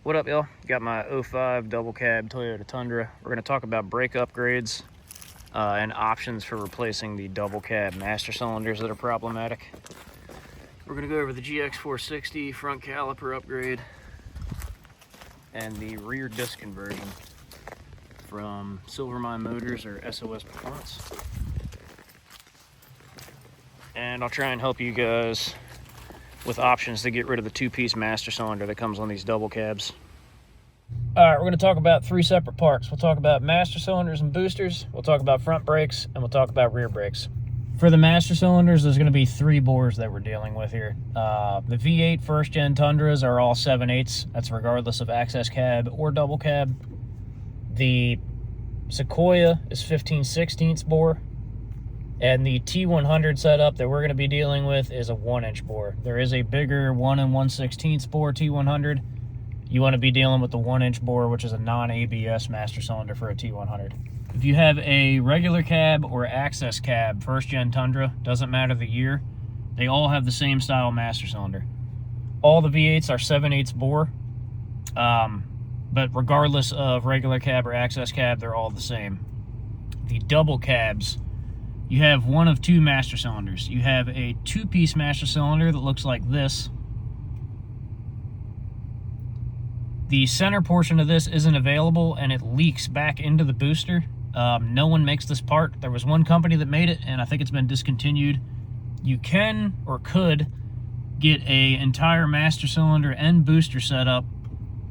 What up, y'all? Got my 05 double cab Toyota Tundra. We're going to talk about brake upgrades and options for replacing the double cab master cylinders that are problematic. We're going to go over the Gx460 front caliper upgrade and the rear disc conversion from Silvermine Motors or SOS Performance. And I'll try and help you guys with options to get rid of the two-piece master cylinder that comes on these double cabs. All right, we're going to talk about three separate parts. We'll talk about master cylinders and boosters, we'll talk about front brakes, and we'll talk about rear brakes. For the master cylinders, there's going to be three bores that we're dealing with here. The V8 first-gen Tundras are all 7/8. That's regardless of access cab or double cab. The Sequoia is 15/16 bore. And the T100 setup that we're going to be dealing with is a 1-inch bore. There is a bigger 1 1/16 bore T100. You want to be dealing with the 1-inch bore, which is a non-ABS master cylinder for a T100. If you have a regular cab or access cab first-gen Tundra, doesn't matter the year, they all have the same style master cylinder. All the V8s are 7/8 bore, but regardless of regular cab or access cab, they're all the same. The double cabs, you have one of two master cylinders. You have a two-piece master cylinder that looks like this. The center portion of this isn't available and it leaks back into the booster. No one makes this part. There was one company that made it and I think it's been discontinued. You can or could get an entire master cylinder and booster setup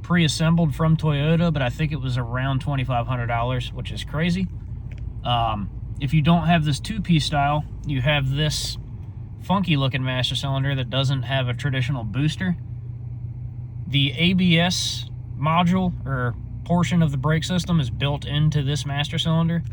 pre-assembled from Toyota, but I think it was around $2,500, which is crazy. If you don't have this two-piece style, you have this funky looking master cylinder that doesn't have a traditional booster. The ABS module or portion of the brake system is built into this master cylinder.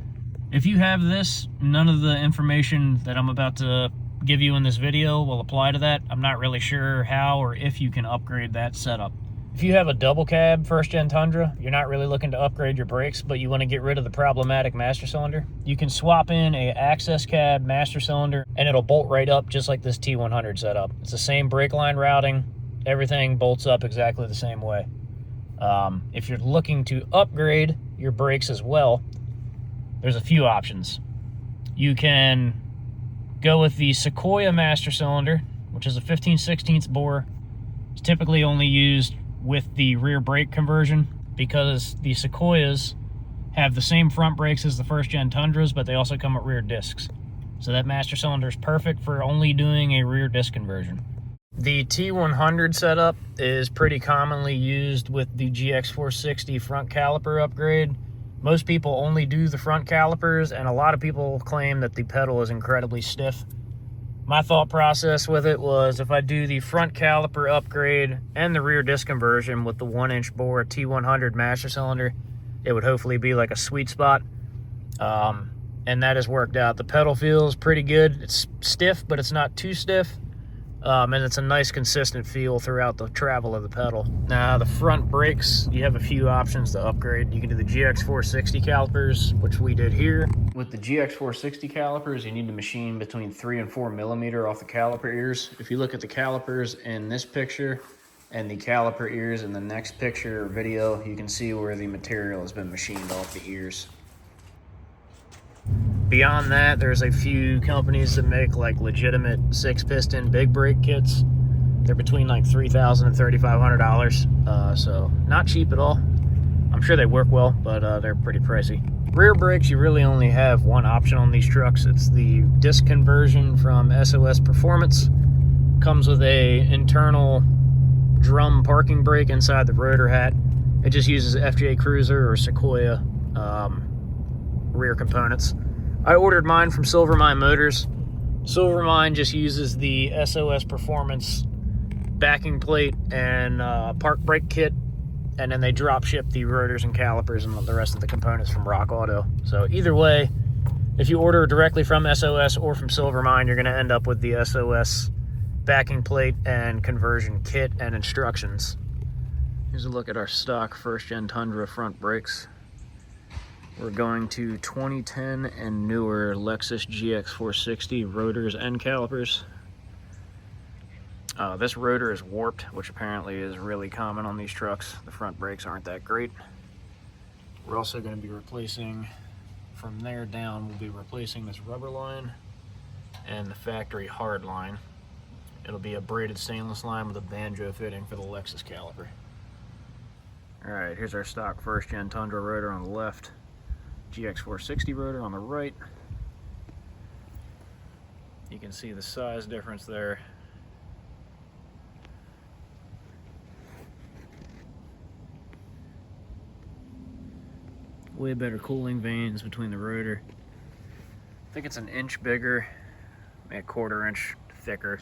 If you have this, none of the information that I'm about to give you in this video will apply to that. I'm not really sure how or if you can upgrade that setup. If you have a double cab first-gen Tundra, you're not really looking to upgrade your brakes, but you want to get rid of the problematic master cylinder, you can swap in a access cab master cylinder and it'll bolt right up just like this T100 setup. It's the same brake line routing. Everything bolts up exactly the same way. If you're looking to upgrade your brakes as well, there's a few options. You can go with the Sequoia master cylinder, which is a 15/16 bore. It's typically only used with the rear brake conversion because the Sequoias have the same front brakes as the first-gen Tundras, but they also come with rear discs. So that master cylinder is perfect for only doing a rear disc conversion. The T100 setup is pretty commonly used with the Gx460 front caliper upgrade. Most people only do the front calipers, and a lot of people claim that the pedal is incredibly stiff. My thought process with it was if I do the front caliper upgrade and the rear disc conversion with the 1-inch bore T100 master cylinder, it would hopefully be like a sweet spot. And that has worked out. The pedal feels pretty good. It's stiff, but it's not too stiff. And it's a nice consistent feel throughout the travel of the pedal. Now the front brakes, you have a few options to upgrade. You can do the Gx460 calipers, which we did here. With the Gx460 calipers, you need to machine between 3 and 4 millimeter off the caliper ears. If you look at the calipers in this picture and the caliper ears in the next picture or video, you can see where the material has been machined off the ears. Beyond that, there's a few companies that make like legitimate 6-piston big brake kits. They're between like $3,000 and $3,500, so not cheap at all. I'm sure they work well, but they're pretty pricey. Rear brakes, you really only have one option on these trucks. It's the disc conversion from SOS Performance. Comes with a internal drum parking brake inside the rotor hat. It just uses FJ Cruiser or Sequoia rear components. I ordered mine from Silvermine Motors. Silvermine just uses the SOS Performance backing plate and park brake kit, and then they drop ship the rotors and calipers and the rest of the components from rockauto. So either way, if you order directly from SOS or from Silvermine, you're going to end up with the SOS backing plate and conversion kit and instructions. Here's a look at our stock first-gen Tundra front brakes. We're going to 2010 and newer Lexus GX460 rotors and calipers. This rotor is warped, which apparently is really common on these trucks. The front brakes aren't that great. We're also going to be replacing, from there down, we'll be replacing this rubber line and the factory hard line. It'll be a braided stainless line with a Banjo fitting for the Lexus caliper. Alright, here's our stock first gen Tundra rotor on the left, Gx460 rotor on the right. You can see the size difference there. Way better cooling vanes between the rotor. I think it's an inch bigger, maybe a quarter inch thicker.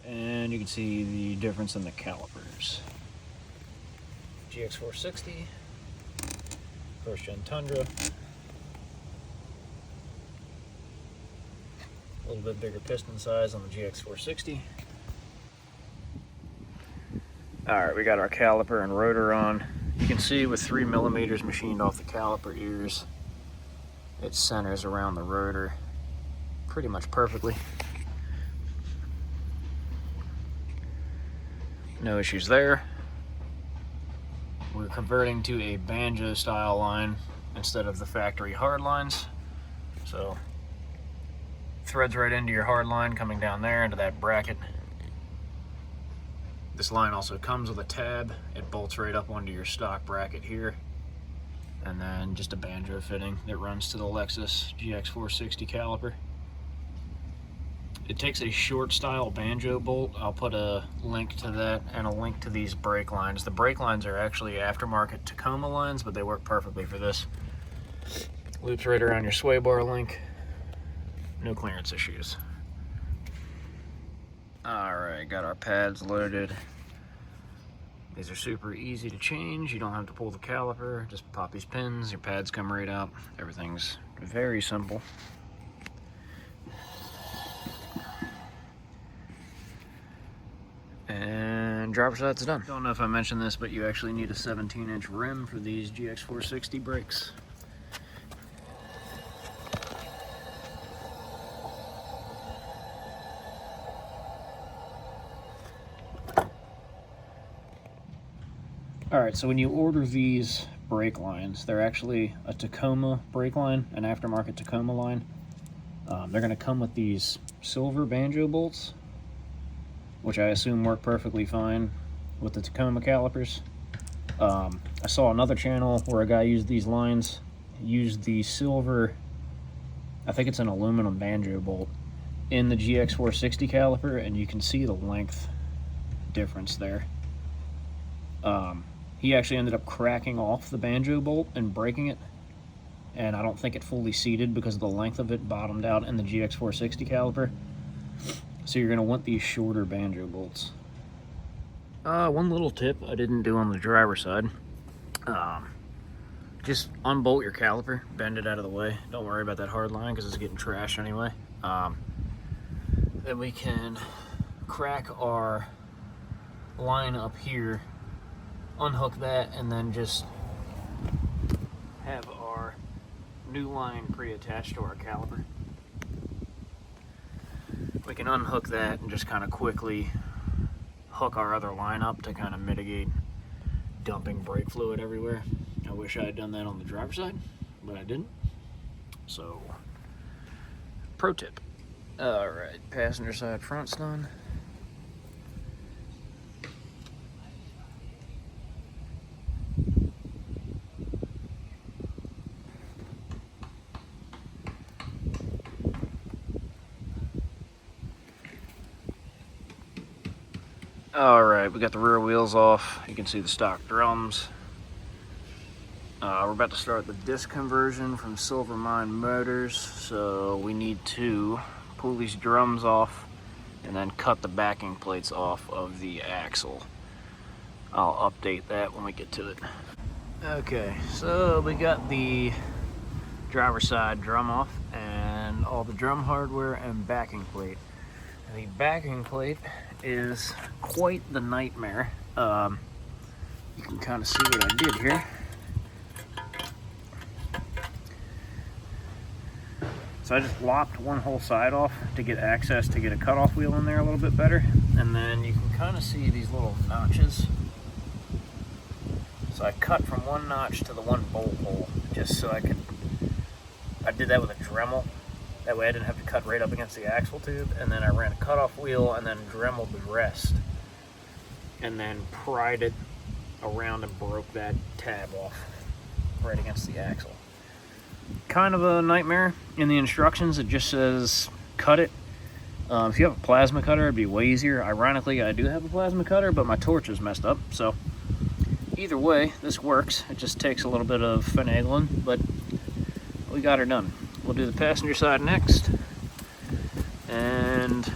And you can see the difference in the calipers. Gx460, first gen Tundra. A little bit bigger piston size on the Gx460. Alright, we got our caliper and rotor on. You can see with 3 millimeters machined off the caliper ears, it centers around the rotor pretty much perfectly. No issues there. We're converting to a Banjo style line instead of the factory hard lines. So, threads right into your hard line coming down there into that bracket. This line also comes with a tab. It bolts right up onto your stock bracket here. And then just a Banjo fitting that runs to the Lexus Gx460 caliper. It takes a short style Banjo bolt. I'll put a link to that and a link to these brake lines. The brake lines are actually aftermarket Tacoma lines, but they work perfectly for this. Loops right around your sway bar link. No clearance issues. Alright, got our pads loaded. These are super easy to change. You don't have to pull the caliper. Just pop these pins, your pads come right out. Everything's very simple. And driver's side's done. Don't know if I mentioned this, but you actually need a 17-inch rim for these Gx460 brakes. Alright, so when you order these brake lines, they're actually a Tacoma brake line, an aftermarket Tacoma line. They're going to come with these silver Banjo bolts, which I assume work perfectly fine with the Tacoma calipers. I saw another channel where a guy used these lines, used the silver, I think it's an aluminum Banjo bolt, in the Gx460 caliper, and you can see the length difference there. He actually ended up cracking off the Banjo bolt and breaking it, and I don't think it fully seated because the length of it bottomed out in the Gx460 caliper. So you're going to want these shorter Banjo bolts. One little tip I didn't do on the driver's side. Just unbolt your caliper, bend it out of the way. Don't worry about that hard line because it's getting trashed anyway. Then we can crack our line up here, unhook that, and then just have our new line pre-attached to our caliper. We can unhook that and just kind of quickly hook our other line up to kind of mitigate dumping brake fluid everywhere. I wish I had done that on the driver's side, but I didn't. So, pro tip. Alright, passenger side front's done. Alright, we got the rear wheels off. You can see the stock drums. We're about to start the disc conversion from Silver Mine Motors, so we need to pull these drums off and then cut the backing plates off of the axle. I'll update that when we get to it. Okay, so we got the driver's side drum off and all the drum hardware and backing plate. The backing plate is quite the nightmare. You can kind of see what I did here. So I just lopped one whole side off to get access to get a cutoff wheel in there a little bit better. and then you can kind of see these little notches. So I cut from one notch to the one bolt hole, just so I did that with a Dremel. That way I didn't have to cut right up against the axle tube, and then I ran a cutoff wheel and then Dremeled the rest, and then pried it around and broke that tab off right against the axle. Kind of a nightmare. In the instructions it just says cut it. If you have a plasma cutter, it'd be way easier. Ironically, I do have a plasma cutter, but my torch is messed up, so either way, this works. It just takes a little bit of finagling, but we got her done. We'll do the passenger side next and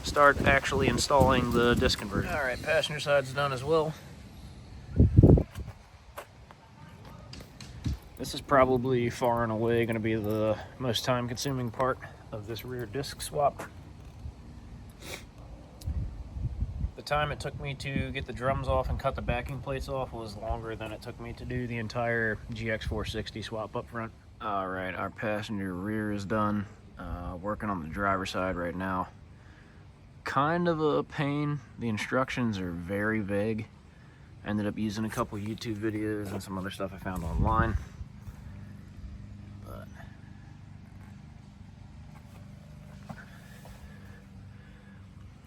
start actually installing the disc converter. All right, passenger side's done as well. This is probably far and away going to be the most time-consuming part of this rear disc swap. The time it took me to get the drums off and cut the backing plates off was longer than it took me to do the entire Gx460 swap up front. All right, our passenger rear is done. Working on the driver's side right now. Kind of a pain. The instructions are very vague. I ended up using a couple YouTube videos and some other stuff I found online. But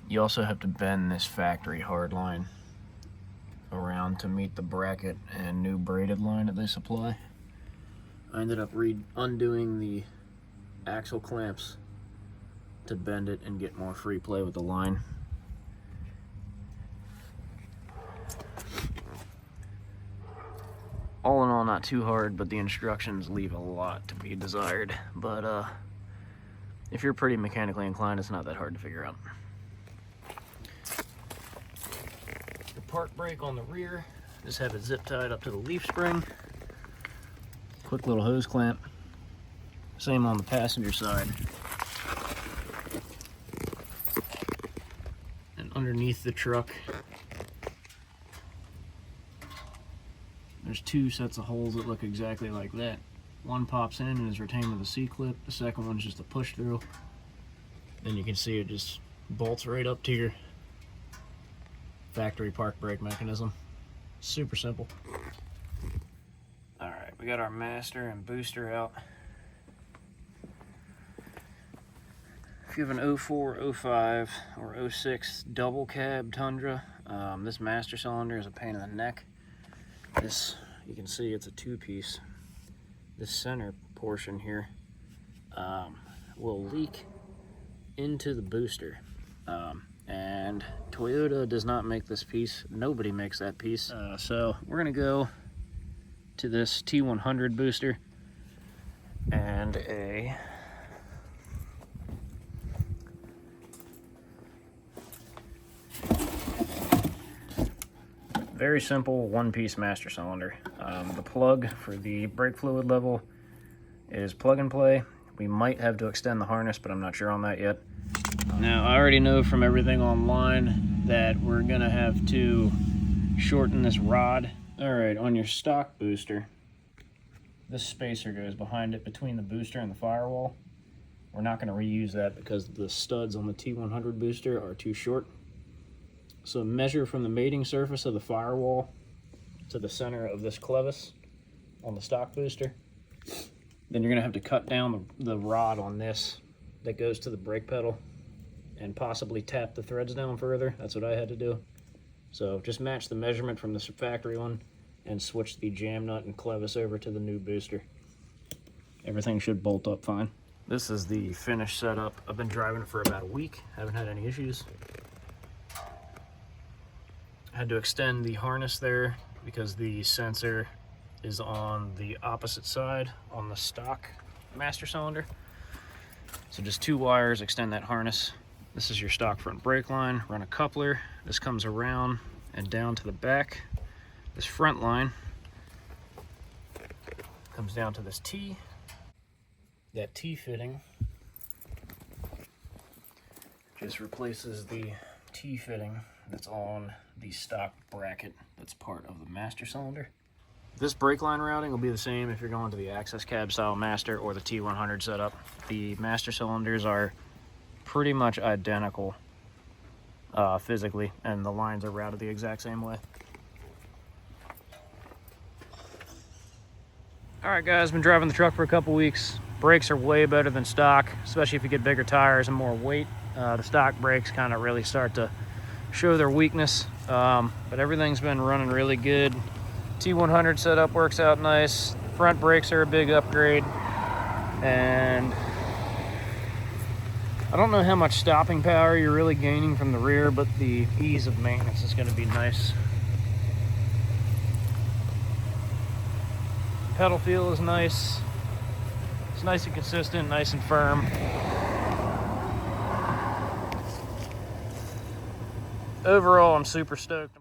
you also have to bend this factory hard line around to meet the bracket and new braided line that they supply. I ended up undoing the axle clamps to bend it and get more free play with the line. All in all, not too hard, but the instructions leave a lot to be desired. But if you're pretty mechanically inclined, it's not that hard to figure out. The park brake on the rear, just have it zip tied up to the leaf spring. Quick little hose clamp. Same on the passenger side. And underneath the truck, there's two sets of holes that look exactly like that. One pops in and is retained with a C-clip. The second one's just a push through. Then you can see it just bolts right up to your factory park brake mechanism. Super simple. All right, we got our master and booster out. If you have an 04, 05, or 06 double cab Tundra, this master cylinder is a pain in the neck. This, you can see it's a two-piece. This center portion here will leak into the booster. And Toyota does not make this piece. Nobody makes that piece. So we're gonna go to this T100 booster and a very simple one-piece master cylinder. The plug for the brake fluid level is plug and play. We might have to extend the harness, but I'm not sure on that yet. Now, I already know from everything online that we're gonna have to shorten this rod. All right, on your stock booster, this spacer goes behind it between the booster and the firewall. We're not gonna reuse that because the studs on the T100 booster are too short. So measure from the mating surface of the firewall to the center of this clevis on the stock booster. Then you're gonna have to cut down the rod on this that goes to the brake pedal and possibly tap the threads down further. That's what I had to do. So just match the measurement from the factory one and switch the jam nut and clevis over to the new booster. Everything should bolt up fine. This is the finished setup. I've been driving it for about a week. Haven't had any issues. I had to extend the harness there because the sensor is on the opposite side on the stock master cylinder. So just two wires, extend that harness. This is your stock front brake line, run a coupler. This comes around and down to the back. This front line comes down to this T. That T fitting just replaces the T fitting that's on the stock bracket that's part of the master cylinder. This brake line routing will be the same if you're going to the access cab style master or the T100 setup. The master cylinders are pretty much identical physically, and the lines are routed the exact same way. All right, guys, been driving the truck for a couple weeks. Brakes are way better than stock, especially if you get bigger tires and more weight. The stock brakes kind of really start to show their weakness, but everything's been running really good. T100 setup works out nice. Front brakes are a big upgrade, and I don't know how much stopping power you're really gaining from the rear, but the ease of maintenance is going to be nice. Pedal feel is nice. It's nice and consistent, nice and firm. Overall, I'm super stoked.